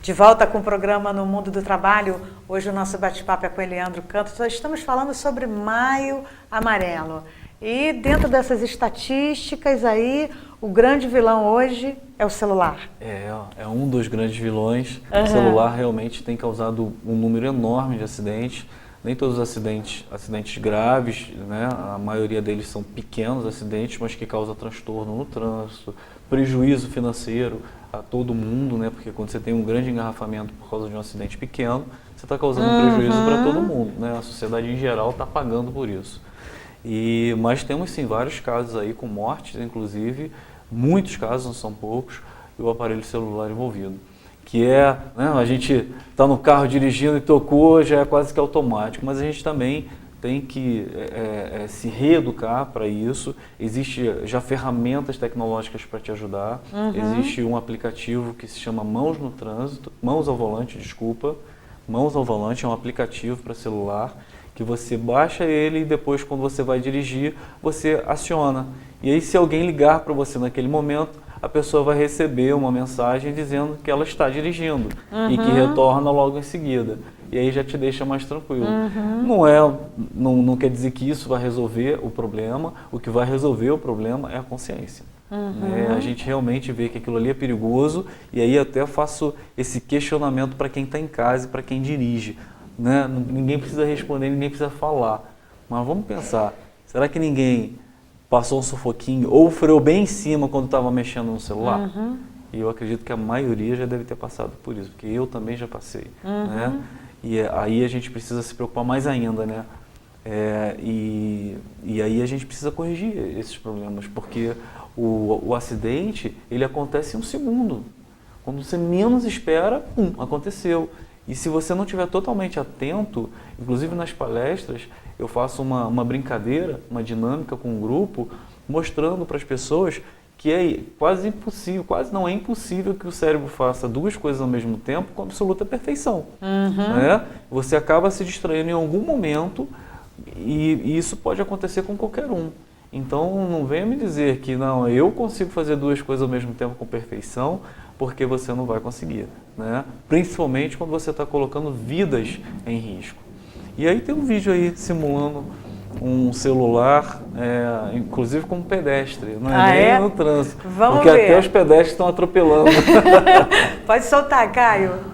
De volta com o programa No Mundo do Trabalho. Hoje o nosso bate-papo é com Eliandro Canto. Nós estamos falando sobre Maio Amarelo. E dentro dessas estatísticas aí, o grande vilão hoje é o celular. É um dos grandes vilões. O celular realmente tem causado um número enorme de acidentes. Nem todos os acidentes graves, né? A maioria deles são pequenos acidentes, mas que causam transtorno no trânsito, prejuízo financeiro a todo mundo, né? Porque quando você tem um grande engarrafamento por causa de um acidente pequeno, você está causando um prejuízo para todo mundo, né? A sociedade em geral está pagando por isso. Mas temos sim vários casos aí com mortes, inclusive, muitos casos, não são poucos, e o aparelho celular envolvido. Que né, a gente está no carro dirigindo e tocou, já é quase que automático, mas a gente também tem que se reeducar para isso. Existe já ferramentas tecnológicas para te ajudar. Existe um aplicativo que se chama Mãos no Trânsito, Mãos ao Volante, desculpa. Mãos ao Volante é um aplicativo para celular que você baixa ele e depois, quando você vai dirigir, você aciona. E aí, se alguém ligar para você naquele momento, a pessoa vai receber uma mensagem dizendo que ela está dirigindo e que retorna logo em seguida. E aí já te deixa mais tranquilo. Não quer dizer que isso vai resolver o problema. O que vai resolver o problema é a consciência. A gente realmente vê que aquilo ali é perigoso, e aí até faço esse questionamento para quem está em casa e para quem dirige. Né? Ninguém precisa responder, ninguém precisa falar. Mas vamos pensar, será que ninguém passou um sufoquinho ou freou bem em cima quando estava mexendo no celular? E eu acredito que a maioria já deve ter passado por isso, porque eu também já passei. Né? E aí a gente precisa se preocupar mais ainda, né? E aí a gente precisa corrigir esses problemas, porque o acidente, ele acontece em um segundo. Quando você menos espera, aconteceu. E se você não estiver totalmente atento, inclusive nas palestras, eu faço uma brincadeira, uma dinâmica com o grupo, mostrando para as pessoas que é quase impossível, quase não é impossível que o cérebro faça duas coisas ao mesmo tempo com absoluta perfeição. Né? Você acaba se distraindo em algum momento e isso pode acontecer com qualquer um. Então não venha me dizer que não, eu consigo fazer duas coisas ao mesmo tempo com perfeição, porque você não vai conseguir, né? Principalmente quando você está colocando vidas em risco. E aí tem um vídeo aí simulando um celular, inclusive como pedestre, não é nem no trânsito. Vamos porque ver. Até os pedestres estão atropelando. Pode soltar, Caio.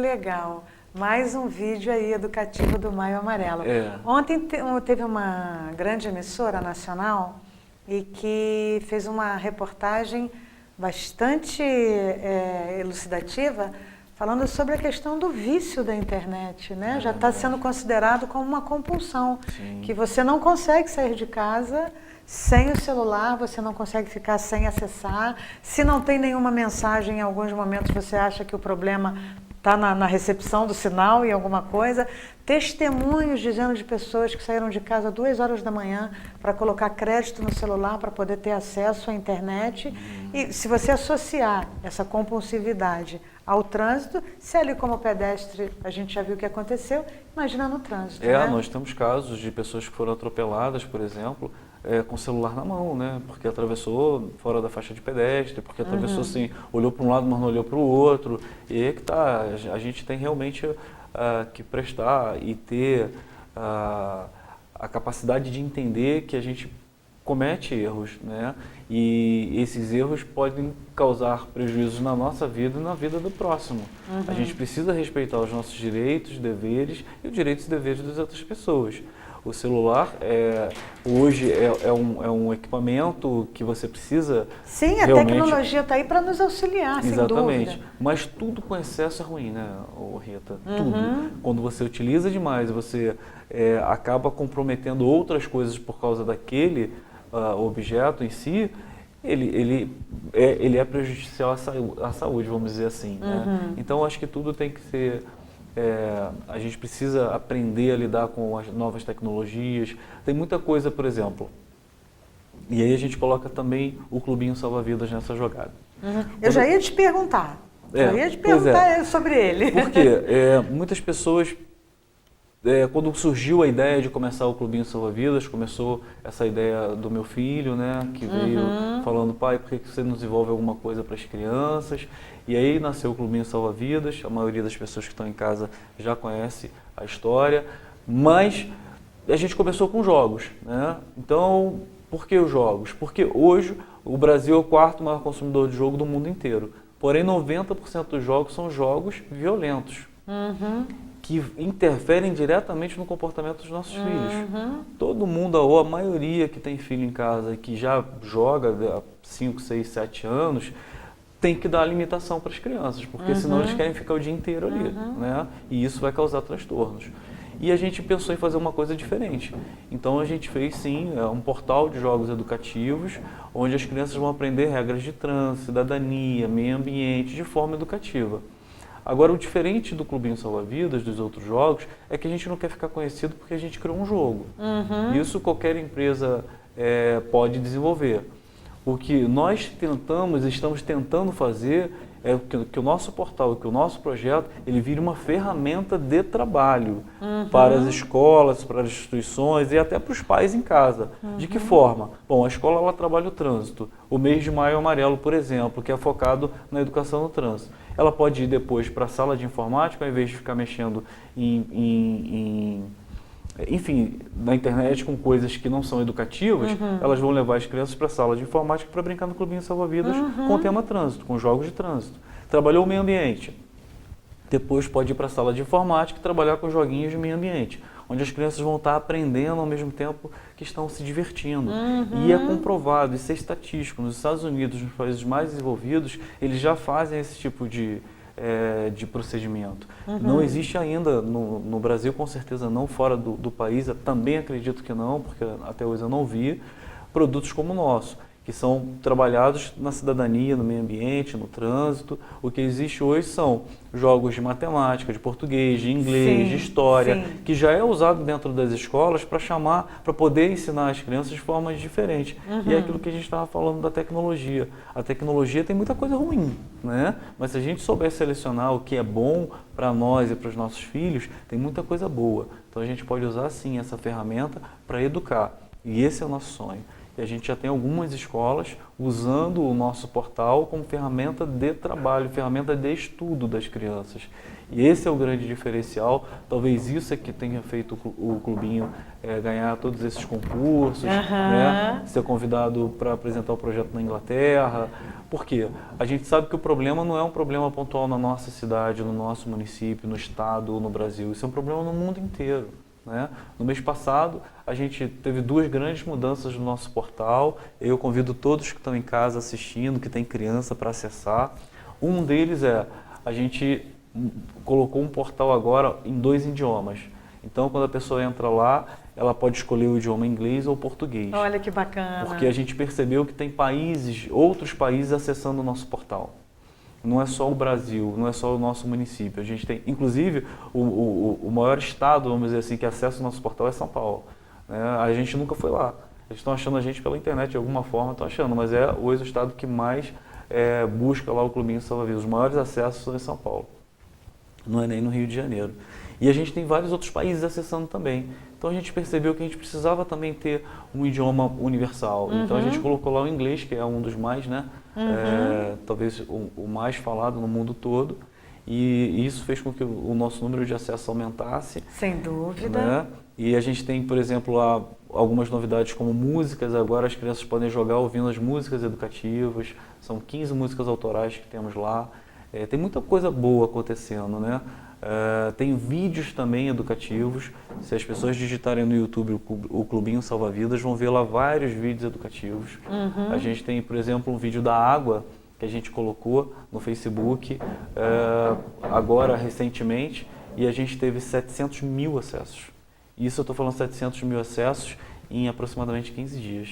Legal. Mais um vídeo aí educativo do Maio Amarelo. Ontem teve uma grande emissora nacional e que fez uma reportagem bastante elucidativa, falando sobre a questão do vício da internet, né? Já está sendo considerado como uma compulsão, que você não consegue sair de casa sem o celular, você não consegue ficar sem acessar. Se não tem nenhuma mensagem, em alguns momentos você acha que o problema está na recepção do sinal e alguma coisa. Testemunhos dizendo de pessoas que saíram de casa 2 horas da manhã para colocar crédito no celular para poder ter acesso à internet. E se você associar essa compulsividade ao trânsito, se ali como pedestre a gente já viu o que aconteceu, imagina no trânsito. Né? Nós temos casos de pessoas que foram atropeladas, por exemplo, com o celular na mão, né? Porque atravessou fora da faixa de pedestre, porque atravessou assim, olhou para um lado, mas não olhou para o outro. E aí que tá, a gente tem realmente que prestar e ter a capacidade de entender que a gente comete erros, né? E esses erros podem causar prejuízos na nossa vida e na vida do próximo. A gente precisa respeitar os nossos direitos, deveres e os direitos e deveres das outras pessoas. O celular hoje é um equipamento que você precisa. Sim, realmente... a tecnologia está aí para nos auxiliar, sem dúvida. Exatamente. Mas tudo com excesso é ruim, né, Rita? Tudo. Quando você utiliza demais, você acaba comprometendo outras coisas por causa daquele objeto em si, ele é prejudicial à saúde, vamos dizer assim. Né? Então, acho que tudo tem que ser... a gente precisa aprender a lidar com as novas tecnologias. Tem muita coisa, por exemplo, e aí a gente coloca também o Clubinho Salva-Vidas nessa jogada. Eu já ia te perguntar. Sobre ele. Porque muitas pessoas, quando surgiu a ideia de começar o Clubinho Salva-Vidas, começou essa ideia do meu filho, né, que veio falando, pai, por que você não desenvolve alguma coisa para as crianças? E aí nasceu o Clubinho Salva-Vidas, a maioria das pessoas que estão em casa já conhece a história, mas a gente começou com jogos, né? Então, por que os jogos? Porque hoje o Brasil é o quarto maior consumidor de jogo do mundo inteiro. Porém, 90% dos jogos são jogos violentos, que interferem diretamente no comportamento dos nossos filhos. Todo mundo, ou a maioria que tem filho em casa e que já joga há 5, 6, 7 anos, tem que dar limitação para as crianças, porque senão eles querem ficar o dia inteiro ali, né? E isso vai causar transtornos. E a gente pensou em fazer uma coisa diferente. Então a gente fez sim um portal de jogos educativos, onde as crianças vão aprender regras de trânsito, cidadania, meio ambiente, de forma educativa. Agora, o diferente do Clubinho Salva-Vidas, dos outros jogos, é que a gente não quer ficar conhecido porque a gente criou um jogo. Isso qualquer empresa pode desenvolver. O que nós estamos tentando fazer é que o nosso portal, que o nosso projeto, ele vire uma ferramenta de trabalho para as escolas, para as instituições e até para os pais em casa. De que forma? Bom, a escola ela trabalha o trânsito. O mês de Maio Amarelo, por exemplo, que é focado na educação no trânsito. Ela pode ir depois para a sala de informática, ao invés de ficar mexendo enfim, na internet com coisas que não são educativas, elas vão levar as crianças para a sala de informática para brincar no Clubinho Salva-Vidas com o tema trânsito, com jogos de trânsito. Trabalhou o meio ambiente. Depois pode ir para a sala de informática e trabalhar com joguinhos de meio ambiente, onde as crianças vão estar aprendendo ao mesmo tempo que estão se divertindo. E é comprovado, isso é estatístico. Nos Estados Unidos, nos países mais desenvolvidos, eles já fazem esse tipo de procedimento. Não existe ainda no Brasil, com certeza não, fora do país, eu também acredito que não, porque até hoje eu não vi, produtos como o nosso, que são trabalhados na cidadania, no meio ambiente, no trânsito. O que existe hoje são jogos de matemática, de português, de inglês, de história, que já é usado dentro das escolas para poder ensinar as crianças de formas diferentes. E é aquilo que a gente estava falando da tecnologia. A tecnologia tem muita coisa ruim, né? Mas se a gente souber selecionar o que é bom para nós e para os nossos filhos, tem muita coisa boa. Então a gente pode usar sim essa ferramenta para educar. E esse é o nosso sonho. E a gente já tem algumas escolas usando o nosso portal como ferramenta de trabalho, ferramenta de estudo das crianças. E esse é o grande diferencial. Talvez isso é que tenha feito o Clubinho ganhar todos esses concursos, né? Ser convidado para apresentar o projeto na Inglaterra. Por quê? A gente sabe que o problema não é um problema pontual na nossa cidade, no nosso município, no estado ou no Brasil. Isso é um problema no mundo inteiro. Né? No mês passado, a gente teve 2 grandes mudanças no nosso portal. Eu convido todos que estão em casa assistindo, que tem criança, para acessar. Um deles a gente colocou um portal agora em 2 idiomas. Então, quando a pessoa entra lá, ela pode escolher o idioma inglês ou português. Olha que bacana. Porque a gente percebeu que tem outros países acessando o nosso portal. Não é só o Brasil, não é só o nosso município. A gente tem, inclusive, o maior estado, vamos dizer assim, que acessa o nosso portal é São Paulo. Né? A gente nunca foi lá. Eles estão achando a gente pela internet de alguma forma, estão achando, mas é hoje o estado que mais busca lá o Clubinho Salva-Vidas. Os maiores acessos são em São Paulo. Não é nem no Rio de Janeiro. E a gente tem vários outros países acessando também. Então a gente percebeu que a gente precisava também ter um idioma universal. Então a gente colocou lá o inglês, que é um dos mais, né? Talvez o mais falado no mundo todo. E isso fez com que o nosso número de acesso aumentasse. Sem dúvida. Né? E a gente tem, por exemplo, lá algumas novidades como músicas. Agora as crianças podem jogar ouvindo as músicas educativas. São 15 músicas autorais que temos lá. Tem muita coisa boa acontecendo, né? Tem vídeos também educativos. Se as pessoas digitarem no YouTube o Clubinho Salva-Vidas, vão ver lá vários vídeos educativos. A gente tem, por exemplo, um vídeo da água que a gente colocou no Facebook agora recentemente, e a gente teve 700 mil acessos. Isso eu estou falando 700 mil acessos em aproximadamente 15 dias.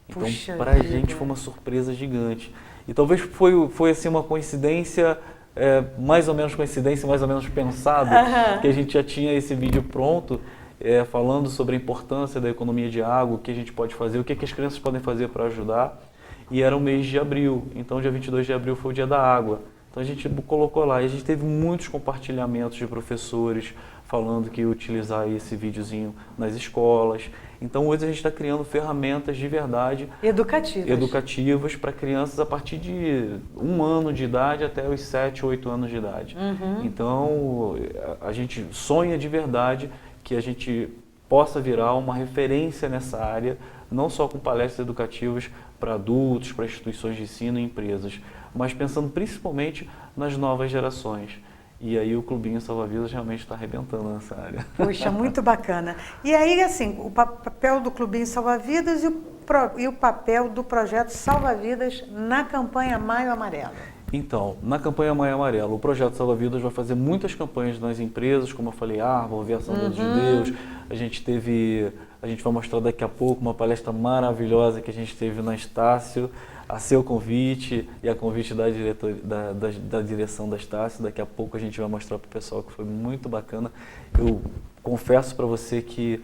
Então, Puxa para a vida. gente foi uma surpresa gigante. E talvez foi assim, uma coincidência, mais ou menos coincidência, mais ou menos pensado, que a gente já tinha esse vídeo pronto, falando sobre a importância da economia de água, o que a gente pode fazer, o que as crianças podem fazer para ajudar. E era o mês de abril, então dia 22 de abril foi o dia da água. Então a gente colocou lá e a gente teve muitos compartilhamentos de professores falando que ia utilizar esse videozinho nas escolas. Então hoje a gente está criando ferramentas de verdade educativas para crianças a partir de 1 ano de idade até os 7, 8 anos de idade. Então a gente sonha de verdade que a gente possa virar uma referência nessa área, não só com palestras educativas para adultos, para instituições de ensino e empresas, mas pensando principalmente nas novas gerações. E aí o Clubinho Salva-Vidas realmente está arrebentando nessa área. Puxa, muito bacana. E aí, assim, o papel do Clubinho Salva-Vidas e o papel do projeto Salva-Vidas na campanha Maio Amarelo. Então, na campanha Maio Amarelo, o projeto Salva-Vidas vai fazer muitas campanhas nas empresas, como eu falei, Árvore, Ver Ação de Deus. A gente vai mostrar daqui a pouco uma palestra maravilhosa que a gente teve na Estácio, a seu convite e a convite da direção da Estácio. Daqui a pouco a gente vai mostrar para o pessoal, que foi muito bacana. Eu confesso para você que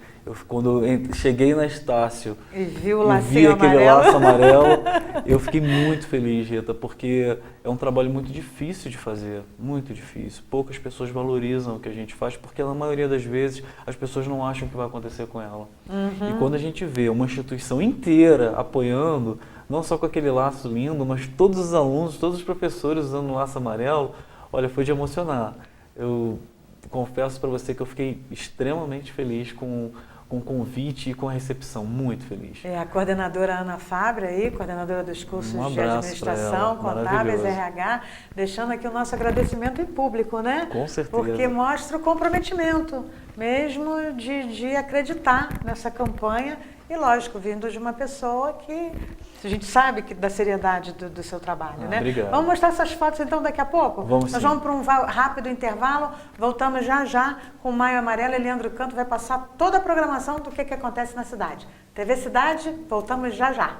quando eu cheguei na Estácio e vi aquele laço amarelo, eu fiquei muito feliz, Rita, porque é um trabalho muito difícil de fazer, muito difícil. Poucas pessoas valorizam o que a gente faz, porque na maioria das vezes as pessoas não acham que vai acontecer com ela. E quando a gente vê uma instituição inteira apoiando, não só com aquele laço lindo, mas todos os alunos, todos os professores usando o laço amarelo, olha, foi de emocionar. Eu confesso para você que eu fiquei extremamente feliz com o convite e com a recepção, muito feliz. A coordenadora Ana Fábio aí, coordenadora dos cursos de administração, contábeis, RH, deixando aqui o nosso agradecimento em público, né? Com certeza. Porque mostra o comprometimento mesmo de acreditar nessa campanha e, lógico, vindo de uma pessoa que a gente sabe da seriedade do seu trabalho, né? Obrigado. Vamos mostrar essas fotos então daqui a pouco? Vamos sim. Nós vamos para um rápido intervalo, voltamos já com o Maio Amarelo. Leandro Canto vai passar toda a programação do que acontece na cidade. TV Cidade, voltamos já.